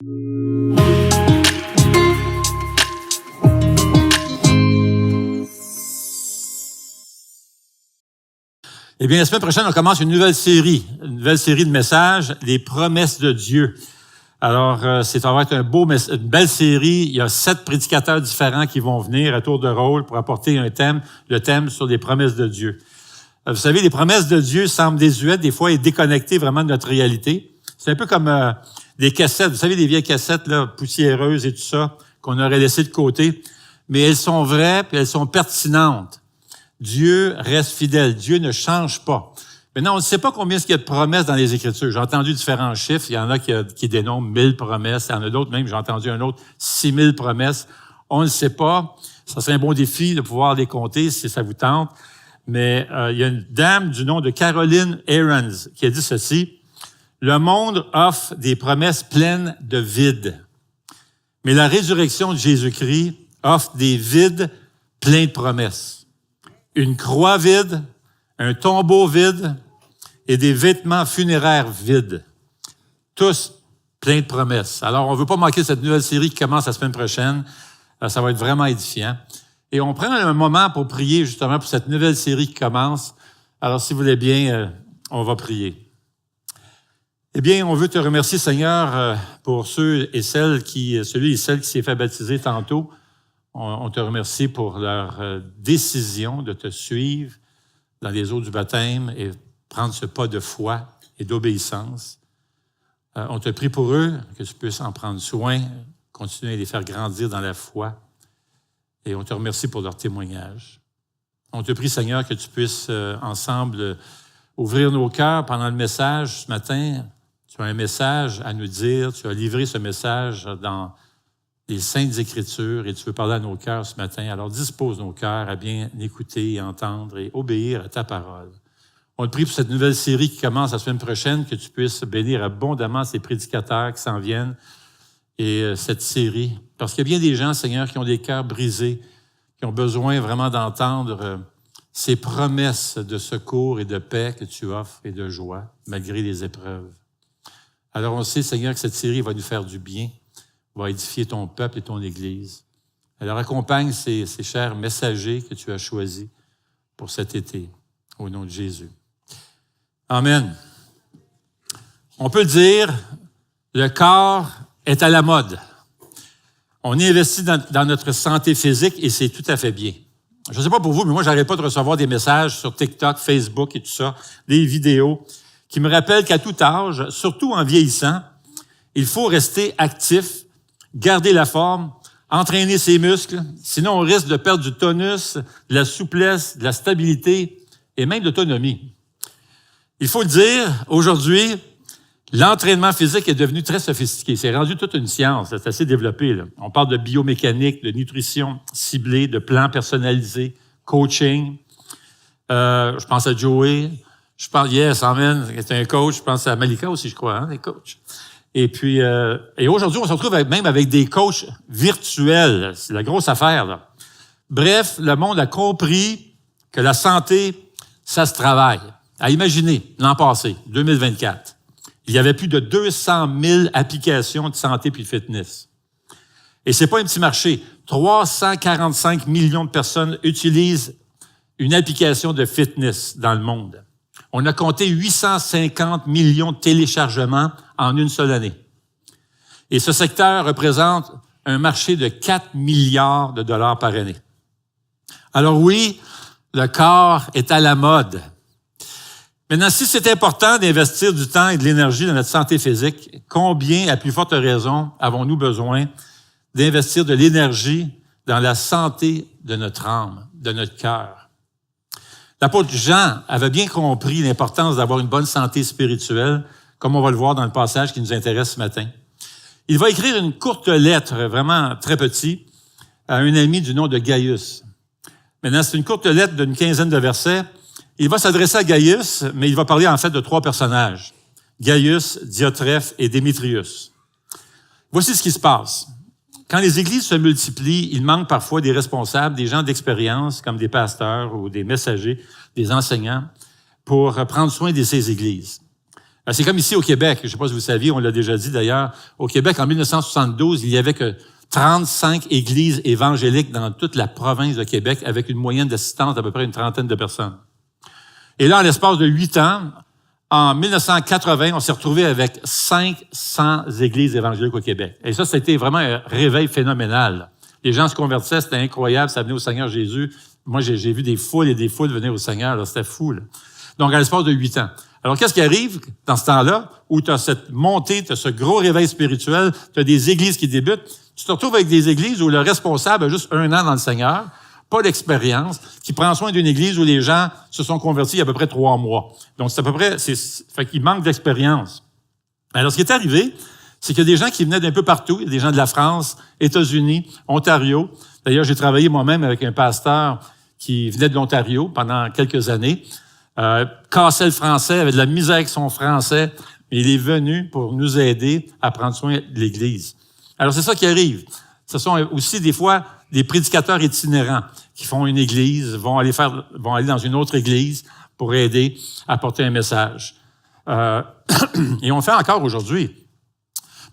Eh bien, la semaine prochaine, on commence une nouvelle série de messages, les promesses de Dieu. Alors, ça va être une belle série. Il y a 7 prédicateurs différents qui vont venir à tour de rôle pour apporter le thème sur les promesses de Dieu. Vous savez, les promesses de Dieu semblent désuètes, des fois, et déconnectées vraiment de notre réalité. C'est un peu comme des cassettes, vous savez, des vieilles cassettes là, poussiéreuses et tout ça, qu'on aurait laissées de côté. Mais elles sont vraies, puis elles sont pertinentes. Dieu reste fidèle. Dieu ne change pas. Maintenant, on ne sait pas combien il y a de promesses dans les Écritures. J'ai entendu différents chiffres. Il y en a qui dénombrent 1000 promesses. Il y en a d'autres même, j'ai entendu un autre, 6000 promesses. On ne sait pas. Ça serait un bon défi de pouvoir les compter si ça vous tente. Mais il y a une dame du nom de Caroline Ahrens qui a dit ceci. Le monde offre des promesses pleines de vide. Mais la résurrection de Jésus-Christ offre des vides pleins de promesses. Une croix vide, un tombeau vide et des vêtements funéraires vides. Tous pleins de promesses. Alors, on ne veut pas manquer cette nouvelle série qui commence la semaine prochaine. Ça va être vraiment édifiant. Et on prend un moment pour prier justement pour cette nouvelle série qui commence. Alors, si vous voulez bien, on va prier. Eh bien, on veut te remercier, Seigneur, pour celui et celle qui s'est fait baptiser tantôt. On te remercie pour leur décision de te suivre dans les eaux du baptême et prendre ce pas de foi et d'obéissance. On te prie pour eux, que tu puisses en prendre soin, continuer à les faire grandir dans la foi. Et on te remercie pour leur témoignage. On te prie, Seigneur, que tu puisses ensemble ouvrir nos cœurs pendant le message ce matin. Tu as un message à nous dire, tu as livré ce message dans les Saintes Écritures et tu veux parler à nos cœurs ce matin. Alors dispose nos cœurs à bien écouter et entendre et obéir à ta parole. On te prie pour cette nouvelle série qui commence la semaine prochaine, que tu puisses bénir abondamment ces prédicateurs qui s'en viennent et cette série. Parce qu'il y a bien des gens, Seigneur, qui ont des cœurs brisés, qui ont besoin vraiment d'entendre ces promesses de secours et de paix que tu offres et de joie, malgré les épreuves. Alors on sait, Seigneur, que cette série va nous faire du bien, va édifier ton peuple et ton Église. Alors accompagne ces chers messagers que tu as choisis pour cet été, au nom de Jésus. Amen. On peut dire, le corps est à la mode. On est investi dans notre santé physique et c'est tout à fait bien. Je ne sais pas pour vous, mais moi, j'arrête pas de recevoir des messages sur TikTok, Facebook et tout ça, des vidéos qui me rappellent qu'à tout âge, surtout en vieillissant, il faut rester actif, garder la forme, entraîner ses muscles, sinon on risque de perdre du tonus, de la souplesse, de la stabilité et même de l'autonomie. Il faut le dire, aujourd'hui, l'entraînement physique est devenu très sophistiqué. C'est rendu toute une science, c'est assez développé, là. On parle de biomécanique, de nutrition ciblée, de plans personnalisés, coaching. Je pense à Joey, amen, c'est un coach. Je pense à Malika aussi, je crois, des coachs. Et puis, et aujourd'hui, on se retrouve même avec des coachs virtuels. C'est la grosse affaire, là. Bref, le monde a compris que la santé, ça se travaille. À imaginer, l'an passé, 2024, il y avait plus de 200 000 applications de santé puis de fitness. Et c'est pas un petit marché. 345 millions de personnes utilisent une application de fitness dans le monde. On a compté 850 millions de téléchargements en une seule année. Et ce secteur représente un marché de 4 milliards de dollars par année. Alors oui, le corps est à la mode. Maintenant, si c'est important d'investir du temps et de l'énergie dans notre santé physique, combien, à plus forte raison, avons-nous besoin d'investir de l'énergie dans la santé de notre âme, de notre cœur? L'apôtre Jean avait bien compris l'importance d'avoir une bonne santé spirituelle, comme on va le voir dans le passage qui nous intéresse ce matin. Il va écrire une courte lettre, vraiment très petite, à un ami du nom de Gaius. Maintenant, c'est une courte lettre d'une quinzaine de versets. Il va s'adresser à Gaius, mais il va parler en fait de 3 personnages. Gaius, Diotrephe et Démétrius. Voici ce qui se passe. Quand les églises se multiplient, il manque parfois des responsables, des gens d'expérience, comme des pasteurs ou des messagers, des enseignants, pour prendre soin de ces églises. C'est comme ici au Québec. Je ne sais pas si vous saviez, on l'a déjà dit d'ailleurs. Au Québec, en 1972, il y avait que 35 églises évangéliques dans toute la province de Québec, avec une moyenne d'assistance d'à peu près une trentaine de personnes. Et là, en l'espace de 8 ans, en 1980, on s'est retrouvé avec 500 églises évangéliques au Québec. Et ça, c'était vraiment un réveil phénoménal. Les gens se convertissaient, c'était incroyable, ça venait au Seigneur Jésus. Moi, j'ai vu des foules et des foules venir au Seigneur, là, c'était fou, là. Donc, à l'espace de 8 ans. Alors, qu'est-ce qui arrive dans ce temps-là, où tu as cette montée, tu as ce gros réveil spirituel, tu as des églises qui débutent, tu te retrouves avec des églises où le responsable a juste 1 an dans le Seigneur, pas d'expérience, qui prend soin d'une église où les gens se sont convertis il y a à peu près 3 mois. Donc, c'est à peu près, fait qu'il manque d'expérience. Alors, ce qui est arrivé, c'est qu'il y a des gens qui venaient d'un peu partout. Il y a des gens de la France, États-Unis, Ontario. D'ailleurs, j'ai travaillé moi-même avec un pasteur qui venait de l'Ontario pendant quelques années. Cassait le français, avait de la misère avec son français, mais il est venu pour nous aider à prendre soin de l'Église. Alors, c'est ça qui arrive. Ce sont aussi des fois des prédicateurs itinérants qui font une église, vont aller dans une autre église pour aider à porter un message. Et on le fait encore aujourd'hui.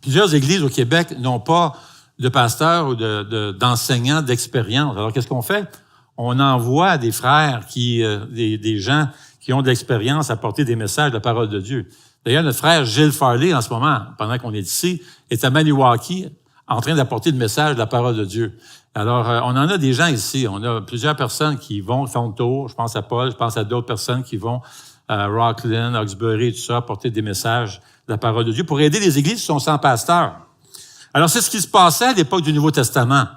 Plusieurs églises au Québec n'ont pas de pasteur ou d'enseignants d'expérience. Alors, qu'est-ce qu'on fait? On envoie des frères des gens qui ont de l'expérience à porter des messages de la parole de Dieu. D'ailleurs, notre frère Gilles Farley, en ce moment, pendant qu'on est ici, est à Maniwaki en train d'apporter le message de la parole de Dieu. Alors, on en a des gens ici. On a plusieurs personnes qui font le tour. Je pense à Paul, je pense à d'autres personnes qui vont à Rockland, Hawkesbury, tout ça, apporter des messages de la parole de Dieu pour aider les églises qui sont sans pasteur. Alors, c'est ce qui se passait à l'époque du Nouveau Testament.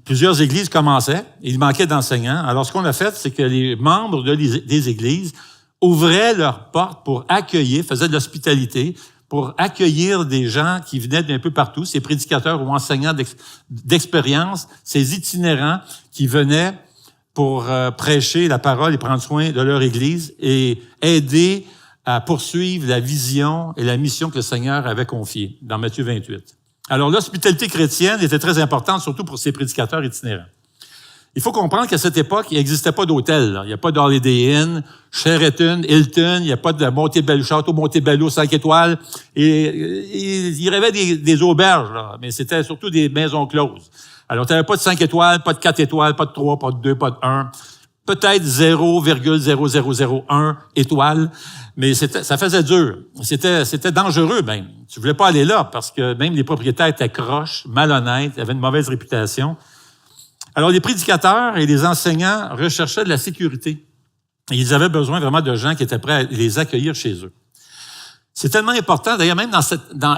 Plusieurs églises commençaient, il manquait d'enseignants. Alors, ce qu'on a fait, c'est que les membres des églises ouvraient leurs portes pour accueillir, faisaient de l'hospitalité, pour accueillir des gens qui venaient d'un peu partout, ces prédicateurs ou enseignants d'expérience, ces itinérants qui venaient pour prêcher la parole et prendre soin de leur église et aider à poursuivre la vision et la mission que le Seigneur avait confiée dans Matthieu 28. Alors, l'hospitalité chrétienne était très importante, surtout pour ces prédicateurs itinérants. Il faut comprendre qu'à cette époque, il n'existait pas d'hôtel. Il n'y a pas d'Holiday Inn, Sheraton, Hilton, il n'y a pas de Montebello, Château Montebello 5 étoiles. Et il y avait des auberges, là, mais c'était surtout des maisons closes. Alors, tu n'avais pas de 5 étoiles, pas de 4 étoiles, pas de 3, pas de 2, pas de 1. Peut-être 0,0001 étoiles, mais ça faisait dur. C'était dangereux, même. Tu voulais pas aller là parce que même les propriétaires étaient croches, malhonnêtes, avaient une mauvaise réputation. Alors, les prédicateurs et les enseignants recherchaient de la sécurité. Et ils avaient besoin vraiment de gens qui étaient prêts à les accueillir chez eux. C'est tellement important, d'ailleurs, même à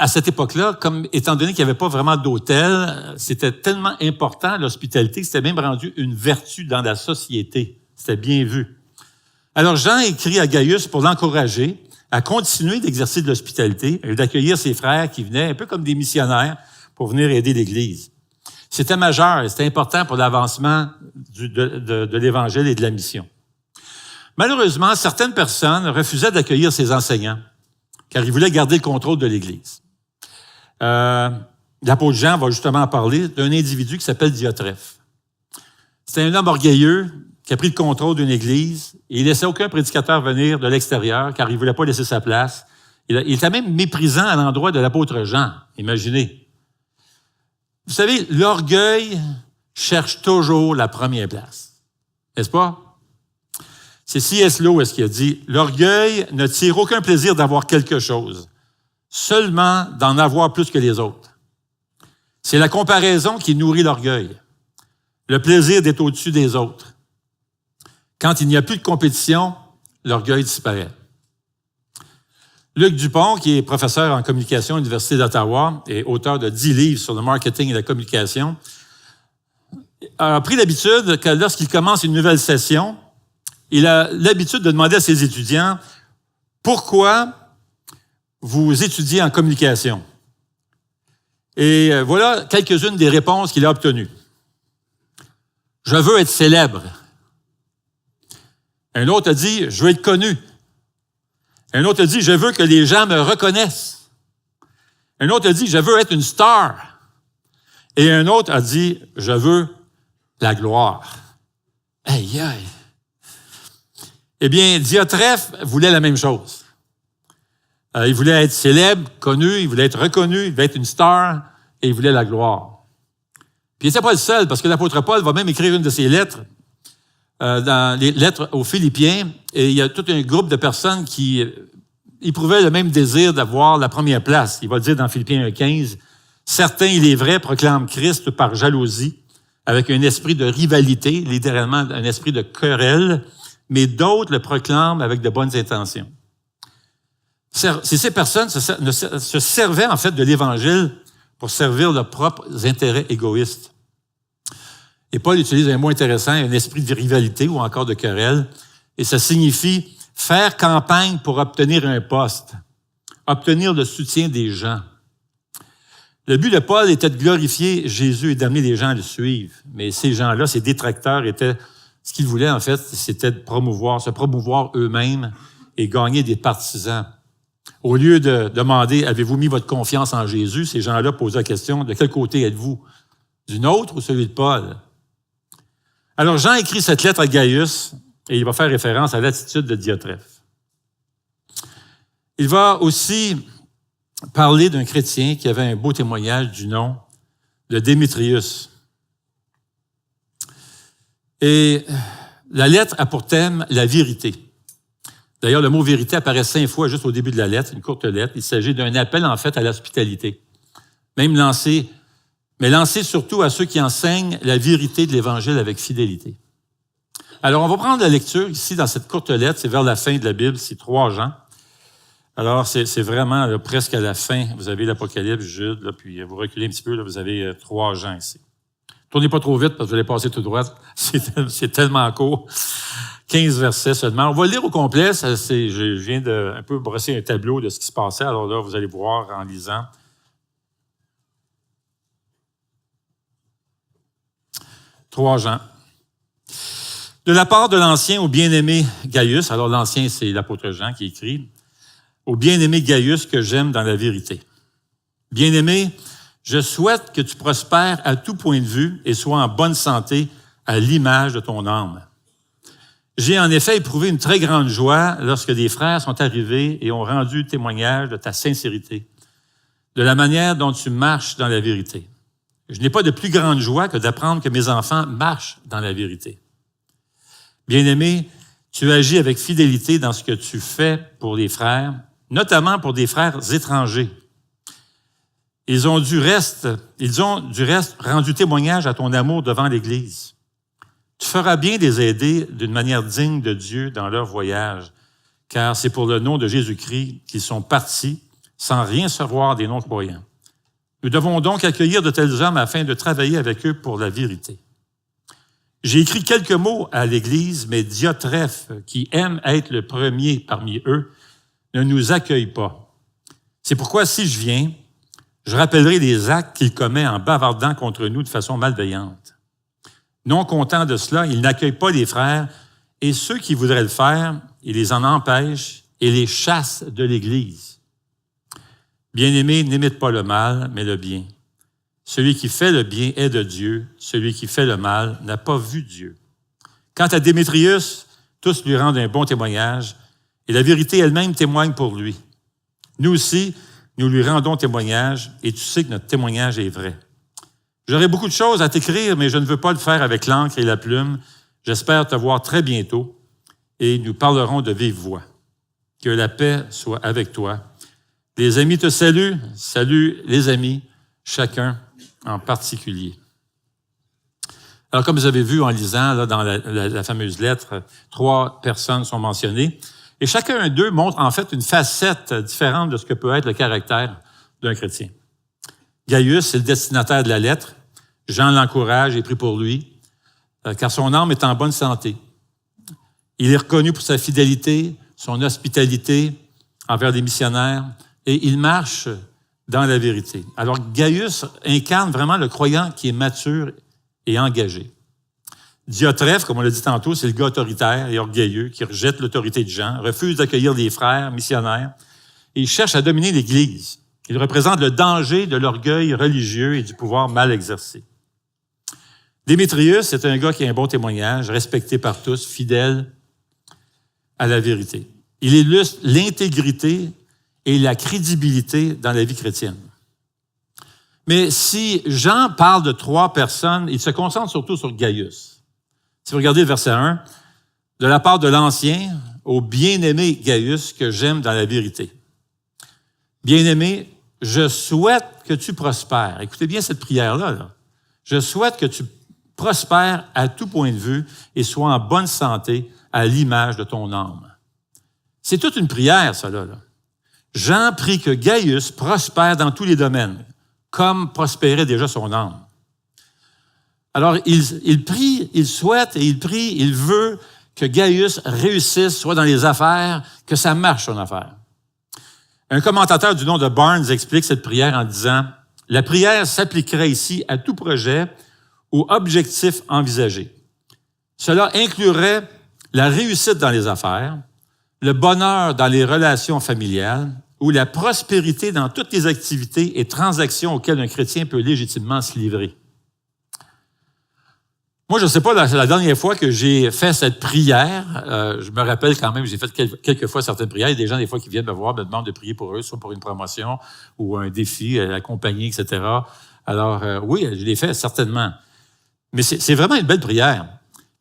cette époque-là, comme étant donné qu'il n'y avait pas vraiment d'hôtel, c'était tellement important, l'hospitalité, que c'était même rendu une vertu dans la société. C'était bien vu. Alors, Jean écrit à Gaius pour l'encourager à continuer d'exercer de l'hospitalité et d'accueillir ses frères qui venaient un peu comme des missionnaires pour venir aider l'Église. C'était majeur et c'était important pour l'avancement de l'Évangile et de la mission. Malheureusement, certaines personnes refusaient d'accueillir ces enseignants car ils voulaient garder le contrôle de l'Église. L'apôtre Jean va justement parler d'un individu qui s'appelle Diotrephe. C'était un homme orgueilleux qui a pris le contrôle d'une église et il laissait aucun prédicateur venir de l'extérieur car il voulait pas laisser sa place. Il était même méprisant à l'endroit de l'apôtre Jean. Imaginez. Vous savez, l'orgueil cherche toujours la première place. N'est-ce pas? C'est C.S. Lewis qui a dit « L'orgueil ne tire aucun plaisir d'avoir quelque chose, seulement d'en avoir plus que les autres. C'est la comparaison qui nourrit l'orgueil, le plaisir d'être au-dessus des autres. Quand il n'y a plus de compétition, l'orgueil disparaît. » Luc Dupont, qui est professeur en communication à l'Université d'Ottawa et auteur de 10 livres sur le marketing et la communication, a pris l'habitude que lorsqu'il commence une nouvelle session, il a l'habitude de demander à ses étudiants « Pourquoi vous étudiez en communication? » Et voilà quelques-unes des réponses qu'il a obtenues. « Je veux être célèbre. » Un autre a dit « Je veux être connu. » Un autre a dit « Je veux que les gens me reconnaissent. » Un autre a dit « Je veux être une star. » Et un autre a dit « Je veux la gloire. » Aïe, aïe. Eh bien, Diotrephe voulait la même chose. Il voulait être célèbre, connu, il voulait être reconnu, il voulait être une star et il voulait la gloire. Puis il n'était pas le seul, parce que l'apôtre Paul va même écrire une de ses lettres, dans les lettres aux Philippiens, et il y a tout un groupe de personnes qui éprouvaient le même désir d'avoir la première place. Il va dire dans Philippiens 1,15, « Certains, il est vrai, proclament Christ par jalousie, avec un esprit de rivalité, littéralement un esprit de querelle, mais d'autres le proclament avec de bonnes intentions. » Ces personnes se servaient en fait de l'Évangile pour servir leurs propres intérêts égoïstes. Et Paul utilise un mot intéressant, un esprit de rivalité ou encore de querelle, et ça signifie faire campagne pour obtenir un poste, obtenir le soutien des gens. Le but de Paul était de glorifier Jésus et d'amener les gens à le suivre. Mais ces gens-là, ces détracteurs, ce qu'ils voulaient en fait, c'était de se promouvoir eux-mêmes et gagner des partisans. Au lieu de demander « Avez-vous mis votre confiance en Jésus ?» ces gens-là posaient la question « De quel côté êtes-vous? Du nôtre ou celui de Paul? » Alors Jean écrit cette lettre à Gaius et il va faire référence à l'attitude de Diotrephe. Il va aussi parler d'un chrétien qui avait un beau témoignage du nom de Démétrius. Et la lettre a pour thème la vérité. D'ailleurs, le mot vérité apparaît 5 fois juste au début de la lettre, une courte lettre. Il s'agit d'un appel, en fait, à l'hospitalité. Mais lancé surtout à ceux qui enseignent la vérité de l'Évangile avec fidélité. Alors, on va prendre la lecture ici dans cette courte lettre. C'est vers la fin de la Bible, c'est 3 Jean. Alors, c'est vraiment là, presque à la fin. Vous avez l'Apocalypse, Jude, là, puis vous reculez un petit peu, là, vous avez 3 Jean ici. Tournez pas trop vite parce que vous allez passer tout droit. C'est tellement court. 15 versets seulement. On va le lire au complet. Je viens de un peu brosser un tableau de ce qui se passait. Alors là, vous allez voir en lisant. « 3 Jean. De la part de l'ancien au bien-aimé Gaius, alors l'ancien, c'est l'apôtre Jean qui écrit, au bien-aimé Gaius que j'aime dans la vérité. Bien-aimé, je souhaite que tu prospères à tout point de vue et sois en bonne santé à l'image de ton âme. J'ai en effet éprouvé une très grande joie lorsque des frères sont arrivés et ont rendu témoignage de ta sincérité, de la manière dont tu marches dans la vérité. Je n'ai pas de plus grande joie que d'apprendre que mes enfants marchent dans la vérité. Bien-aimé, tu agis avec fidélité dans ce que tu fais pour les frères, notamment pour des frères étrangers. Ils ont du reste rendu témoignage à ton amour devant l'Église. Tu feras bien de les aider d'une manière digne de Dieu dans leur voyage, car c'est pour le nom de Jésus-Christ qu'ils sont partis sans rien savoir des non-croyants. Nous devons donc accueillir de tels hommes afin de travailler avec eux pour la vérité. J'ai écrit quelques mots à l'Église, mais Diotrephe, qui aime être le premier parmi eux, ne nous accueille pas. C'est pourquoi, si je viens, je rappellerai les actes qu'il commet en bavardant contre nous de façon malveillante. Non content de cela, il n'accueille pas les frères, et ceux qui voudraient le faire, il les en empêche et les chasse de l'Église. Bien-aimé, n'imite pas le mal, mais le bien. Celui qui fait le bien est de Dieu, celui qui fait le mal n'a pas vu Dieu. Quant à Démétrius, tous lui rendent un bon témoignage, et la vérité elle-même témoigne pour lui. Nous aussi, nous lui rendons témoignage, et tu sais que notre témoignage est vrai. J'aurais beaucoup de choses à t'écrire, mais je ne veux pas le faire avec l'encre et la plume. J'espère te voir très bientôt, et nous parlerons de vive voix. Que la paix soit avec toi. Les amis te saluent, saluent les amis, chacun en particulier. Alors, comme vous avez vu en lisant là, dans la fameuse lettre, 3 personnes sont mentionnées, et chacun d'eux montre en fait une facette différente de ce que peut être le caractère d'un chrétien. Gaius, c'est le destinataire de la lettre. Jean l'encourage et prie pour lui, car son âme est en bonne santé. Il est reconnu pour sa fidélité, son hospitalité envers les missionnaires, et il marche dans la vérité. Alors, Gaius incarne vraiment le croyant qui est mature et engagé. Diotrephe, comme on l'a dit tantôt, c'est le gars autoritaire et orgueilleux qui rejette l'autorité de Jean, refuse d'accueillir les frères missionnaires et il cherche à dominer l'Église. Il représente le danger de l'orgueil religieux et du pouvoir mal exercé. Démétrius, c'est un gars qui a un bon témoignage, respecté par tous, fidèle à la vérité. Il illustre l'intégrité et la crédibilité dans la vie chrétienne. Mais si Jean parle de 3 personnes, il se concentre surtout sur Gaius. Si vous regardez le verset 1, de la part de l'ancien au bien-aimé Gaius que j'aime dans la vérité. Bien-aimé, je souhaite que tu prospères. Écoutez bien cette prière-là. Là. Je souhaite que tu prospères à tout point de vue et sois en bonne santé à l'image de ton âme. C'est toute une prière, ça, là. Jean prie que Gaius prospère dans tous les domaines, comme prospérait déjà son âme. Alors, il prie, il souhaite et il prie, il veut que Gaius réussisse, soit dans les affaires, que ça marche son affaire. Un commentateur du nom de Barnes explique cette prière en disant « La prière s'appliquerait ici à tout projet ou objectif envisagé. Cela inclurait la réussite dans les affaires, le bonheur dans les relations familiales ou la prospérité dans toutes les activités et transactions auxquelles un chrétien peut légitimement se livrer. » Moi, je ne sais pas, la dernière fois que j'ai fait cette prière, je me rappelle quand même, j'ai fait quelques fois certaines prières. Il y a des gens, des fois, qui viennent me voir, me demandent de prier pour eux, soit pour une promotion ou un défi, la compagnie, etc. Alors, oui, je l'ai fait, certainement. Mais c'est vraiment une belle prière.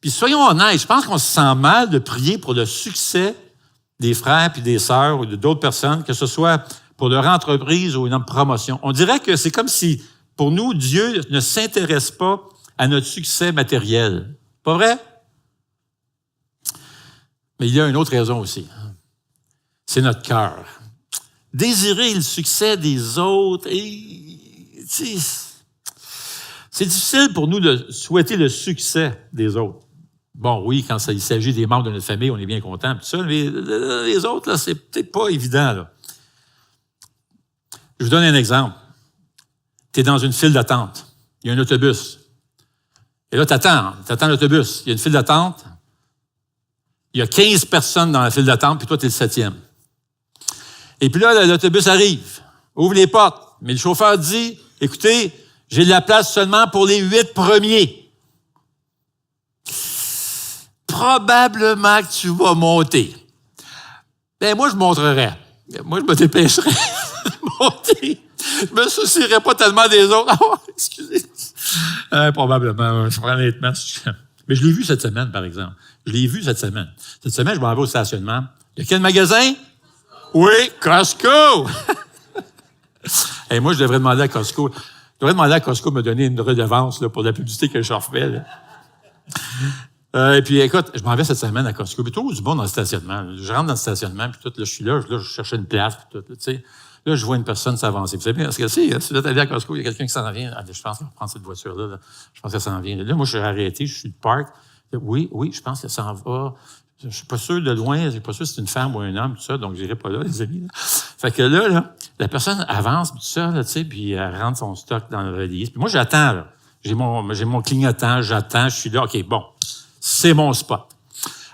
Puis, soyons honnêtes, je pense qu'on se sent mal de prier pour le succès des frères puis des sœurs ou d'autres personnes, que ce soit pour leur entreprise ou une promotion. On dirait que c'est comme si, pour nous, Dieu ne s'intéresse pas à notre succès matériel. Pas vrai? Mais il y a une autre raison aussi. C'est notre cœur. Désirer le succès des autres, c'est difficile pour nous de souhaiter le succès des autres. Bon, oui, quand il s'agit des membres de notre famille, on est bien content, tout ça, mais les autres, là, c'est peut-être pas évident, là. Je vous donne un exemple. Tu es dans une file d'attente. Il y a un autobus. Et là, t'attends l'autobus. Il y a une file d'attente. Il y a 15 personnes dans la file d'attente, puis toi, tu es le 7e. Et puis là, l'autobus arrive. Ouvre les portes. Mais le chauffeur dit, écoutez, j'ai de la place seulement pour les 8 premiers. Probablement que tu vas monter. Ben, moi, je monterais. Moi, je me dépêcherais de monter. Je me soucierais pas tellement des autres. Oh, excusez. Probablement, je prends honnêtement. Mais je l'ai vu cette semaine, par exemple. Je l'ai vu cette semaine. Cette semaine, je m'en vais au stationnement. Il y a quel magasin? Oui, Costco! Et moi, je devrais demander à Costco. De me donner une redevance là, pour la publicité que je leur fais. Et puis, écoute, je m'en vais cette semaine à Costco. Puis, tout du bon dans le stationnement. Je rentre dans le stationnement, puis tout, là, je suis là, je cherchais une place, puis tout, tu sais. Là, je vois une personne s'avancer. Vous savez bien, parce que si vous êtes allé à Costco, il y a quelqu'un qui s'en vient. Ah, je pense qu'il va prendre cette voiture-là. Là. Je pense qu'elle s'en vient. Là, moi, je suis arrêté, je suis de parc. Oui, je pense qu'elle s'en va. Je suis pas sûr de loin, je suis pas sûr si c'est une femme ou un homme, tout ça, donc j'irai pas là, les amis. Là. Fait que là, la personne avance, tout ça, là, tu sais, puis elle rentre son stock dans le valise. Puis moi, j'attends, là. J'ai mon clignotant, j'attends, je suis là, OK, bon, c'est mon spot.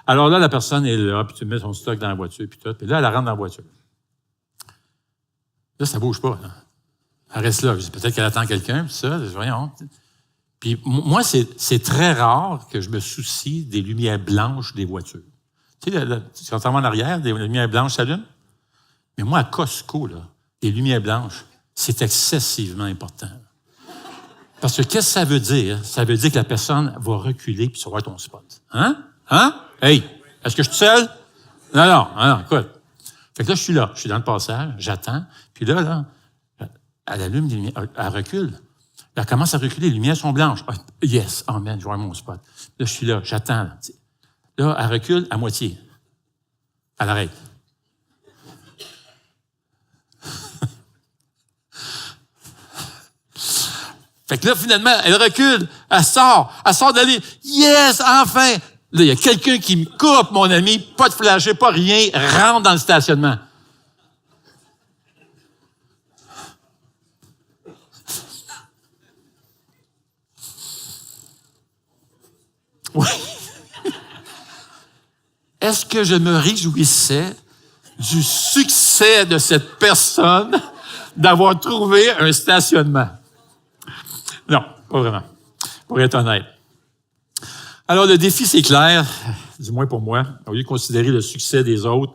Alors là, la personne est là, puis tu mets son stock dans la voiture, puis tout. Puis là, elle rentre dans la voiture. Là, ça bouge pas. Là. Elle reste là. Je dis, peut-être qu'elle attend quelqu'un, puis ça, voyons. Puis moi, c'est très rare que je me soucie des lumières blanches des voitures. Tu sais, quand on va en arrière, les lumières blanches s'allument. Mais moi, à Costco, là, les lumières blanches, c'est excessivement important. Parce que qu'est-ce que ça veut dire? Ça veut dire que la personne va reculer puis ça va être ton spot. Hein? Hey, est-ce que je suis seul? Non, écoute. Fait que là, je suis dans le passage, j'attends, puis là, elle allume les lumières, elle recule. Elle commence à reculer, les lumières sont blanches. Yes, amen, je vois mon spot. Là, je suis là, j'attends. Là, elle recule à moitié. Elle arrête. Fait que là, finalement, elle recule, elle sort d'aller. Yes, enfin! Là, il y a quelqu'un qui me coupe, mon ami, pas de flasher, pas rien, rentre dans le stationnement. Oui. Est-ce que je me réjouissais du succès de cette personne d'avoir trouvé un stationnement? Non, pas vraiment, pour être honnête. Alors, le défi, c'est clair, du moins pour moi, au lieu de considérer le succès des autres,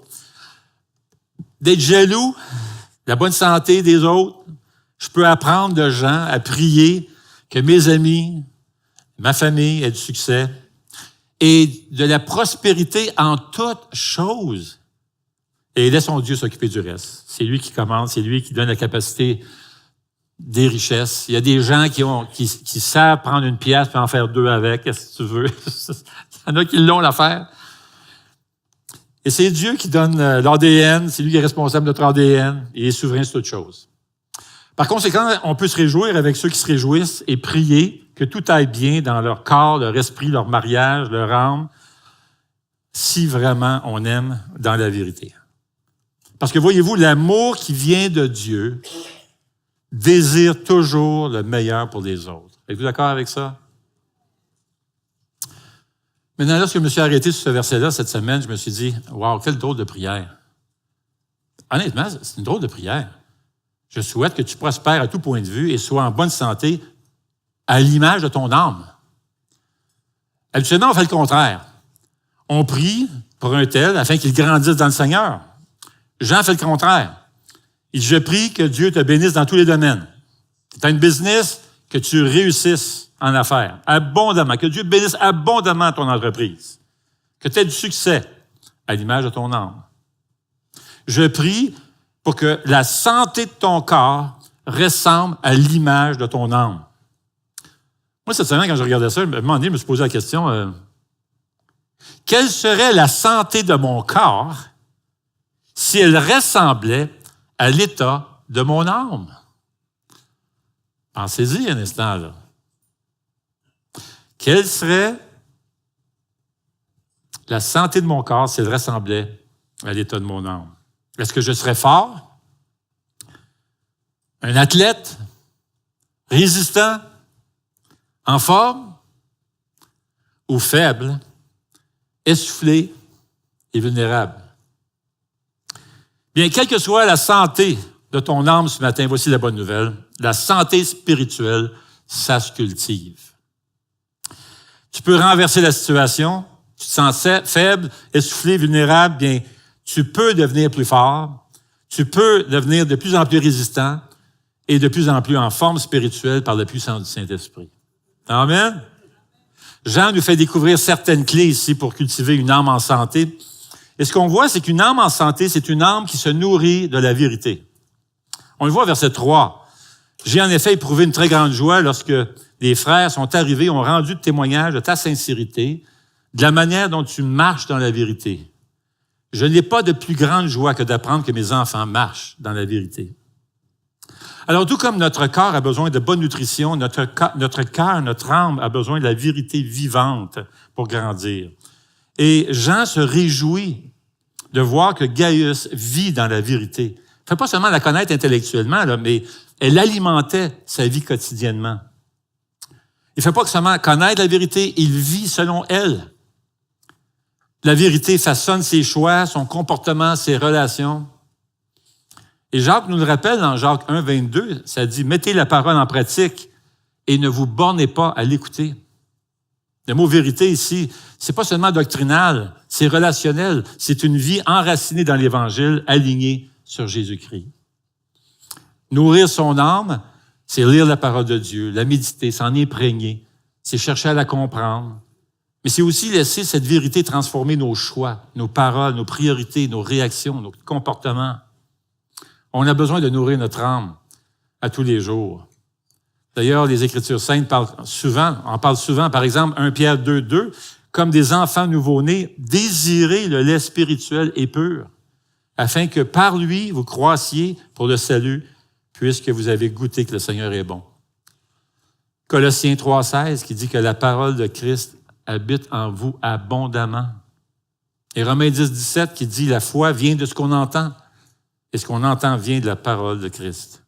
d'être jaloux la bonne santé des autres. Je peux apprendre de gens à prier que mes amis, ma famille aient du succès et de la prospérité en toutes choses. Et laissons Dieu s'occuper du reste. C'est lui qui commande, c'est lui qui donne la capacité des richesses. Il y a des gens qui savent prendre une pièce et en faire deux avec, qu'est-ce que tu veux. Il y en a qui l'ont l'affaire. Et c'est Dieu qui donne l'ADN, c'est lui qui est responsable de notre ADN, il est souverain sur toutes choses. Par conséquent, on peut se réjouir avec ceux qui se réjouissent et prier que tout aille bien dans leur corps, leur esprit, leur mariage, leur âme, si vraiment on aime dans la vérité. Parce que voyez-vous, l'amour qui vient de Dieu désire toujours le meilleur pour les autres. Êtes-vous d'accord avec ça? Maintenant, lorsque je me suis arrêté sur ce verset-là cette semaine, je me suis dit, wow, quelle drôle de prière. Honnêtement, c'est une drôle de prière. Je souhaite que tu prospères à tout point de vue et sois en bonne santé à l'image de ton âme. Habituellement, on fait le contraire. On prie pour un tel afin qu'il grandisse dans le Seigneur. Jean fait le contraire. Il dit, je prie que Dieu te bénisse dans tous les domaines. Tu as une business, que tu réussisses en affaires, abondamment, que Dieu bénisse abondamment ton entreprise, que tu aies du succès à l'image de ton âme. Je prie pour que la santé de ton corps ressemble à l'image de ton âme. Moi, cette semaine, quand je regardais ça, à un moment donné, je me suis posé la question, quelle serait la santé de mon corps si elle ressemblait à l'état de mon âme? Pensez-y un instant, là. Quelle serait la santé de mon corps si elle ressemblait à l'état de mon âme? Est-ce que je serais fort? Un athlète? Résistant? En forme? Ou faible? Essoufflé et vulnérable? Bien, quelle que soit la santé de ton âme ce matin, voici la bonne nouvelle. La santé spirituelle, ça se cultive. Tu peux renverser la situation, tu te sens faible, essoufflé, vulnérable, bien, tu peux devenir plus fort, tu peux devenir de plus en plus résistant et de plus en plus en forme spirituelle par la puissance du Saint-Esprit. Amen? Jean nous fait découvrir certaines clés ici pour cultiver une âme en santé. Et ce qu'on voit, c'est qu'une âme en santé, c'est une âme qui se nourrit de la vérité. On le voit au verset 3. J'ai en effet éprouvé une très grande joie lorsque les frères sont arrivés, ont rendu témoignage de ta sincérité, de la manière dont tu marches dans la vérité. Je n'ai pas de plus grande joie que d'apprendre que mes enfants marchent dans la vérité. Alors, tout comme notre corps a besoin de bonne nutrition, notre cœur, notre âme a besoin de la vérité vivante pour grandir. Et Jean se réjouit de voir que Gaius vit dans la vérité. Il ne fait pas seulement la connaître intellectuellement, là, mais elle alimentait sa vie quotidiennement. Il ne fait pas seulement connaître la vérité, il vit selon elle. La vérité façonne ses choix, son comportement, ses relations. Et Jacques nous le rappelle dans Jacques 1, 22, ça dit « Mettez la parole en pratique et ne vous bornez pas à l'écouter ». Le mot « vérité » ici, c'est pas seulement doctrinal, c'est relationnel. C'est une vie enracinée dans l'Évangile, alignée sur Jésus-Christ. Nourrir son âme, c'est lire la parole de Dieu, la méditer, s'en imprégner, c'est chercher à la comprendre. Mais c'est aussi laisser cette vérité transformer nos choix, nos paroles, nos priorités, nos réactions, nos comportements. On a besoin de nourrir notre âme à tous les jours. D'ailleurs, les Écritures saintes en parlent souvent, par exemple, 1 Pierre 2, 2, comme des enfants nouveau-nés, désirez le lait spirituel et pur, afin que par lui, vous croissiez pour le salut, puisque vous avez goûté que le Seigneur est bon. Colossiens 3, 16, qui dit que la parole de Christ habite en vous abondamment. Et Romains 10, 17, qui dit la foi vient de ce qu'on entend, et ce qu'on entend vient de la parole de Christ.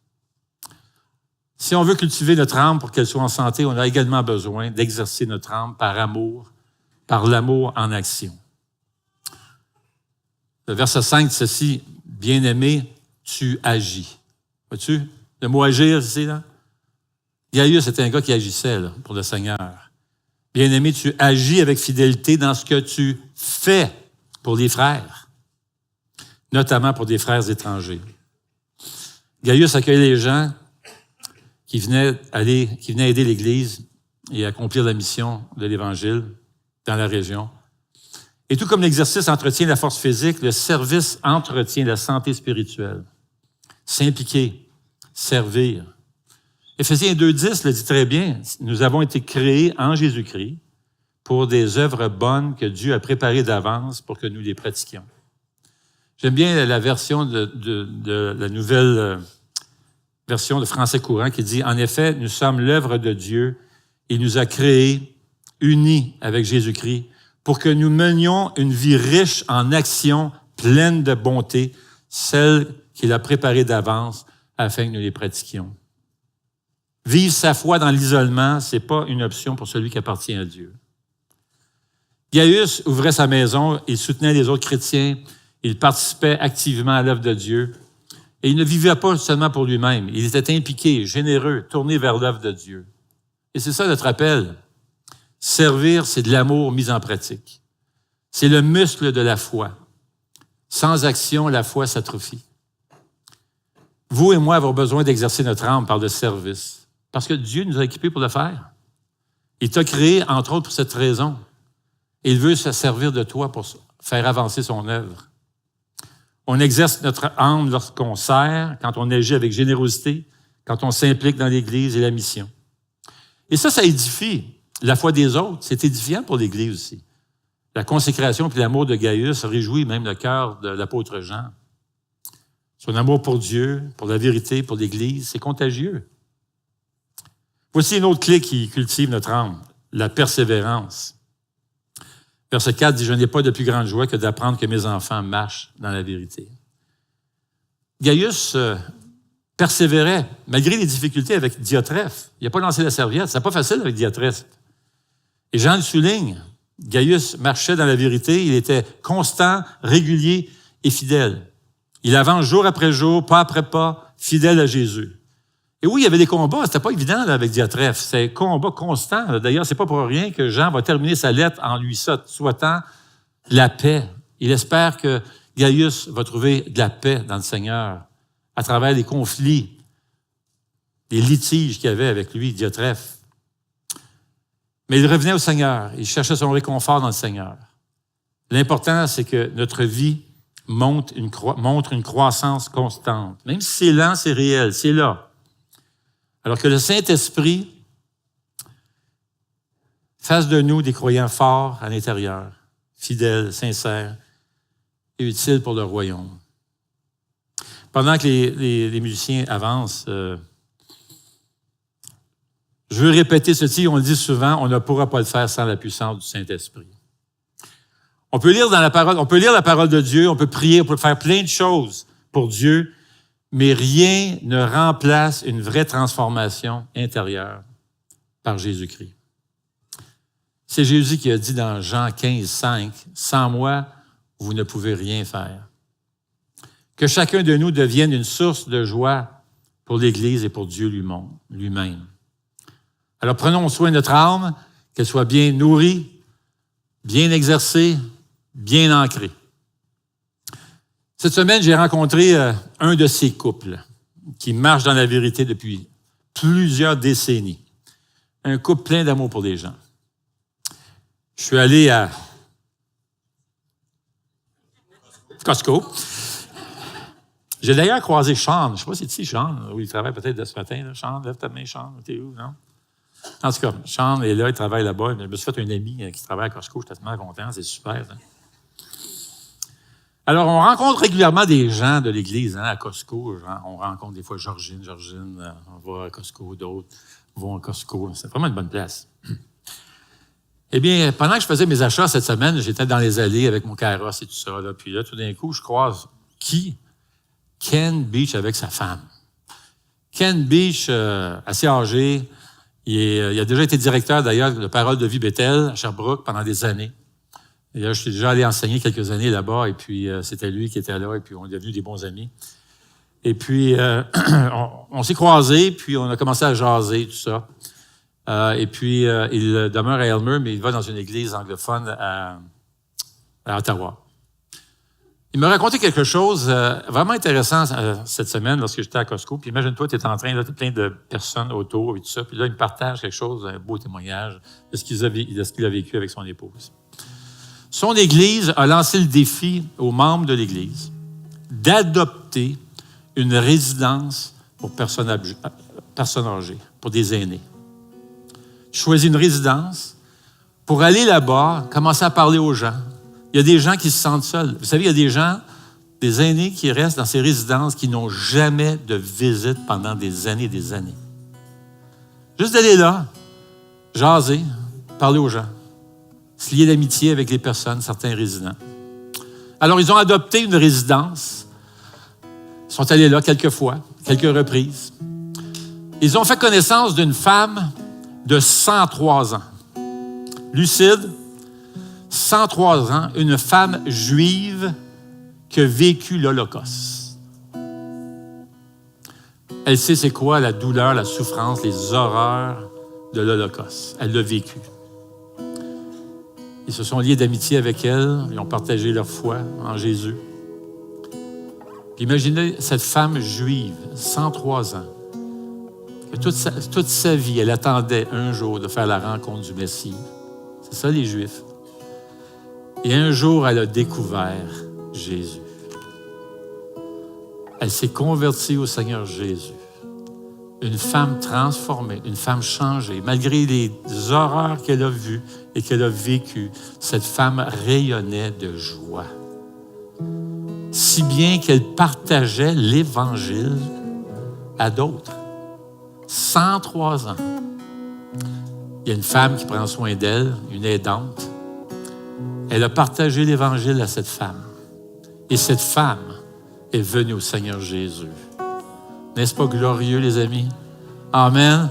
Si on veut cultiver notre âme pour qu'elle soit en santé, on a également besoin d'exercer notre âme par amour, par l'amour en action. Le verset 5 dit ceci, « Bien-aimé, tu agis ». Vois-tu? Le mot « agir » ici, là. Gaius était un gars qui agissait là, pour le Seigneur. « Bien-aimé, tu agis avec fidélité dans ce que tu fais pour les frères, notamment pour des frères étrangers. » Gaius accueille les gens qui venaient aider l'Église et accomplir la mission de l'Évangile dans la région. Et tout comme l'exercice entretient la force physique, le service entretient la santé spirituelle. S'impliquer, servir. Éphésiens 2.10 le dit très bien. Nous avons été créés en Jésus-Christ pour des œuvres bonnes que Dieu a préparées d'avance pour que nous les pratiquions. J'aime bien la version de la nouvelle version de français courant qui dit « En effet, nous sommes l'œuvre de Dieu. Il nous a créés, unis avec Jésus-Christ, pour que nous menions une vie riche en actions, pleine de bonté, celle qu'il a préparée d'avance afin que nous les pratiquions. » Vivre sa foi dans l'isolement, c'est pas une option pour celui qui appartient à Dieu. Gaius ouvrait sa maison, il soutenait les autres chrétiens, il participait activement à l'œuvre de Dieu. Et il ne vivait pas seulement pour lui-même. Il était impliqué, généreux, tourné vers l'œuvre de Dieu. Et c'est ça notre appel. Servir, c'est de l'amour mis en pratique. C'est le muscle de la foi. Sans action, la foi s'atrophie. Vous et moi avons besoin d'exercer notre âme par le service. Parce que Dieu nous a équipés pour le faire. Il t'a créé, entre autres, pour cette raison. Il veut se servir de toi pour faire avancer son œuvre. On exerce notre âme lorsqu'on sert, quand on agit avec générosité, quand on s'implique dans l'Église et la mission. Et ça édifie la foi des autres. C'est édifiant pour l'Église aussi. La consécration et l'amour de Gaius réjouit même le cœur de l'apôtre Jean. Son amour pour Dieu, pour la vérité, pour l'Église, c'est contagieux. Voici une autre clé qui cultive notre âme, la persévérance. Verset 4 dit « Je n'ai pas de plus grande joie que d'apprendre que mes enfants marchent dans la vérité. » Gaius persévérait, malgré les difficultés avec Diotrephe. Il n'a pas lancé la serviette. C'est pas facile avec Diotrephe. Et Jean le souligne, Gaius marchait dans la vérité, il était constant, régulier et fidèle. Il avance jour après jour, pas après pas, fidèle à Jésus. Et oui, il y avait des combats, c'était pas évident là, avec Diotrephe. C'est un combat constant. D'ailleurs, c'est pas pour rien que Jean va terminer sa lettre en lui souhaitant la paix. Il espère que Gaius va trouver de la paix dans le Seigneur à travers les conflits, les litiges qu'il y avait avec lui, Diotrephe. Mais il revenait au Seigneur. Il cherchait son réconfort dans le Seigneur. L'important, c'est que notre vie montre une croissance constante. Même si c'est lent, c'est réel, c'est là. Alors que le Saint-Esprit fasse de nous des croyants forts à l'intérieur, fidèles, sincères et utiles pour le royaume. Pendant que les musiciens avancent, je veux répéter ceci, on le dit souvent, on ne pourra pas le faire sans la puissance du Saint-Esprit. On peut lire la parole de Dieu, on peut prier, on peut faire plein de choses pour Dieu, mais rien ne remplace une vraie transformation intérieure par Jésus-Christ. C'est Jésus qui a dit dans Jean 15, 5, « Sans moi, vous ne pouvez rien faire. » Que chacun de nous devienne une source de joie pour l'Église et pour Dieu lui-même. Alors prenons soin de notre âme, qu'elle soit bien nourrie, bien exercée, bien ancrée. Cette semaine, j'ai rencontré un de ces couples qui marche dans la vérité depuis plusieurs décennies. Un couple plein d'amour pour les gens. Je suis allé à Costco. J'ai d'ailleurs croisé Sean. Je ne sais pas si c'est Sean, où il travaille peut-être de ce matin. Là. Sean, lève ta main, Sean. T'es où, non? En tout cas, Sean est là, il travaille là-bas. Je me suis fait un ami qui travaille à Costco. Je suis tellement content, c'est super. Ça. Alors, on rencontre régulièrement des gens de l'Église à Costco. On rencontre des fois Georgine, on va à Costco, d'autres vont à Costco. C'est vraiment une bonne place. Eh bien, pendant que je faisais mes achats cette semaine, j'étais dans les allées avec mon carrosse et tout ça. Là. Puis là, tout d'un coup, je croise qui? Ken Beach avec sa femme. Ken Beach, assez âgé, il a déjà été directeur, d'ailleurs, de Parole de vie Bethel à Sherbrooke pendant des années. Et là, je suis déjà allé enseigner quelques années là-bas, et puis c'était lui qui était là, et puis on est devenus des bons amis. Et puis, on s'est croisés, puis on a commencé à jaser, tout ça. Et puis, il demeure à Elmer, mais il va dans une église anglophone à Ottawa. Il m'a raconté quelque chose vraiment intéressant cette semaine lorsque j'étais à Costco. Puis imagine-toi, tu es en train, là, plein de personnes autour et tout ça. Puis là, il me partage quelque chose, un beau témoignage de ce qu'il a vécu avec son épouse. Son Église a lancé le défi aux membres de l'Église d'adopter une résidence pour personnes âgées, pour des aînés. Choisis une résidence pour aller là-bas, commencer à parler aux gens. Il y a des gens qui se sentent seuls. Vous savez, il y a des gens, des aînés qui restent dans ces résidences qui n'ont jamais de visite pendant des années et des années. Juste d'aller là, jaser, parler aux gens, se lier d'amitié avec les personnes, certains résidents. Alors, ils ont adopté une résidence. Ils sont allés là quelques fois, quelques reprises. Ils ont fait connaissance d'une femme de 103 ans. Lucide, 103 ans, une femme juive qui a vécu l'Holocauste. Elle sait c'est quoi la douleur, la souffrance, les horreurs de l'Holocauste. Elle l'a vécu. Ils se sont liés d'amitié avec elle, ils ont partagé leur foi en Jésus. Puis imaginez cette femme juive, 103 ans, que toute sa vie, elle attendait un jour de faire la rencontre du Messie. C'est ça les Juifs. Et un jour, elle a découvert Jésus. Elle s'est convertie au Seigneur Jésus. Une femme transformée, une femme changée. Malgré les horreurs qu'elle a vues et qu'elle a vécues, cette femme rayonnait de joie. Si bien qu'elle partageait l'Évangile à d'autres. 103 ans. Il y a une femme qui prend soin d'elle, une aidante. Elle a partagé l'Évangile à cette femme. Et cette femme est venue au Seigneur Jésus. N'est-ce pas glorieux, les amis? Amen.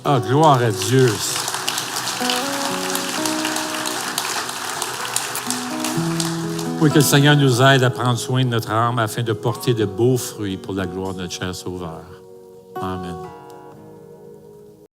Ah, gloire à Dieu. Oui, que le Seigneur nous aide à prendre soin de notre âme afin de porter de beaux fruits pour la gloire de notre cher Sauveur. Amen.